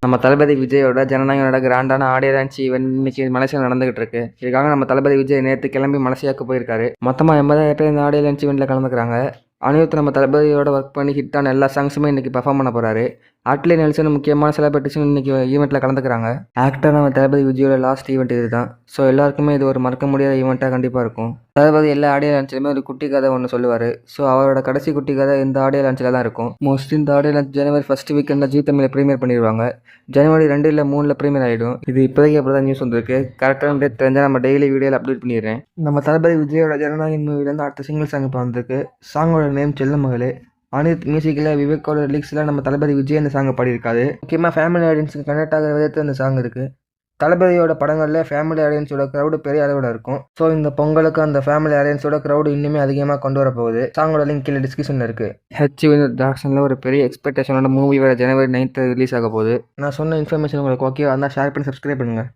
நம்ம தளபதி விஜயோட ஜனநாயகனோட கிராண்டான ஆடியோ லான்ச் ஈவென்ட் இன்னைக்கு மலேசியா நடந்துகிட்டு இருக்கு. இதுக்காக நம்ம தளபதி விஜய் நேற்று கிளம்பி மலேசியாவுக்கு போயிருக்காரு. மொத்தமாக 80,000 பேர் இந்த ஆடியோ லான்ச் ஈவெண்ட்டில் கலந்துக்கிறாங்க. அனிருத் நம்ம தளபதியோட ஒர்க் பண்ணி ஹிட்டான எல்லா சாங்ஸுமே இன்னைக்கு பர்ஃபார்ம் பண்ண போறாரு. ஆட்லி நெல்சன் முக்கியமான செலிபிரிட்டிஸும் இன்னைக்கு ஈவெண்ட்டில் கலந்துக்கிறாங்க. ஆக்டர் நம்ம தளபதி விஜயோட லாஸ்ட் ஈவெண்ட் இதுதான். ஸோ எல்லாருக்குமே இது ஒரு மறக்க முடியாத ஈவெண்ட்டாக கண்டிப்பாக இருக்கும். தளபதி எல்லா ஆடியோ லான்ச்லையுமே ஒரு குட்டி கதை ஒன்று சொல்லுவார். ஸோ அவரோட கடைசி குட்டி கதை இந்த ஆடியோ லான்ச்சில் தான் இருக்கும். மோஸ்ட்லி இந்த ஆடியோ லான்ச் ஜனவரி ஃபர்ஸ்ட் வீக்கெண்டில் ஜி தமிழில் ப்ரீமியர் பண்ணிடுவாங்க. ஜனவரி 2 இல்லை 3 ப்ரீமியர் ஆகிடும். இது இப்போதைக்கு அப்படி தான் நியூஸ் வந்திருக்கு. கரெக்டான டேட் தெரிஞ்சால் நம்ம டெய்லி வீடியோவில் அப்டேட் பண்ணிடுறேன். நம்ம தளபதி விஜயோட ஜனநாயகன் மூவிலேருந்து அடுத்த சிங்கிள் சாங் இப்போ வந்திருக்கு. சாங்கோட நேம் செல்ல மகளே. அனிருத் மியூசிக்கில் விவேக்கோட லிரிக்ஸில் நம்ம தளபதி விஜய் அந்த சாங்கை பாடியிருக்காரு. முக்கியமாக ஃபேமிலி ஆடியன்ஸுக்கு கனெக்ட் ஆகிற விதத்தில் அந்த சாங் இருக்குது. தளபதியோட படங்களில் ஃபேமிலி ஆடியன்ஸோட க்ரௌடு பெரிய அளவில் இருக்கும். ஸோ இந்த பொங்கலுக்கு அந்த ஃபேமிலி ஆடியன்ஸோட க்ரௌடு இன்னுமே அதிகமாக கொண்டு வர போகுது. சாங்கோட லிங்க் கீழே டிஸ்கிரிப்ஷனில் இருக்குது. வினோத் டாக்ஷனில் ஒரு பெரிய எக்ஸ்பெக்டேஷனோட மூவி வர ஜனவரி 9 ரிலீஸ் ஆக போகுது. நான் சொன்ன இன்ஃபர்மேஷன் உங்களுக்கு ஓகே, அதனால் ஷேர் பண்ணி சப்ஸ்கிரைப் பண்ணுங்கள்.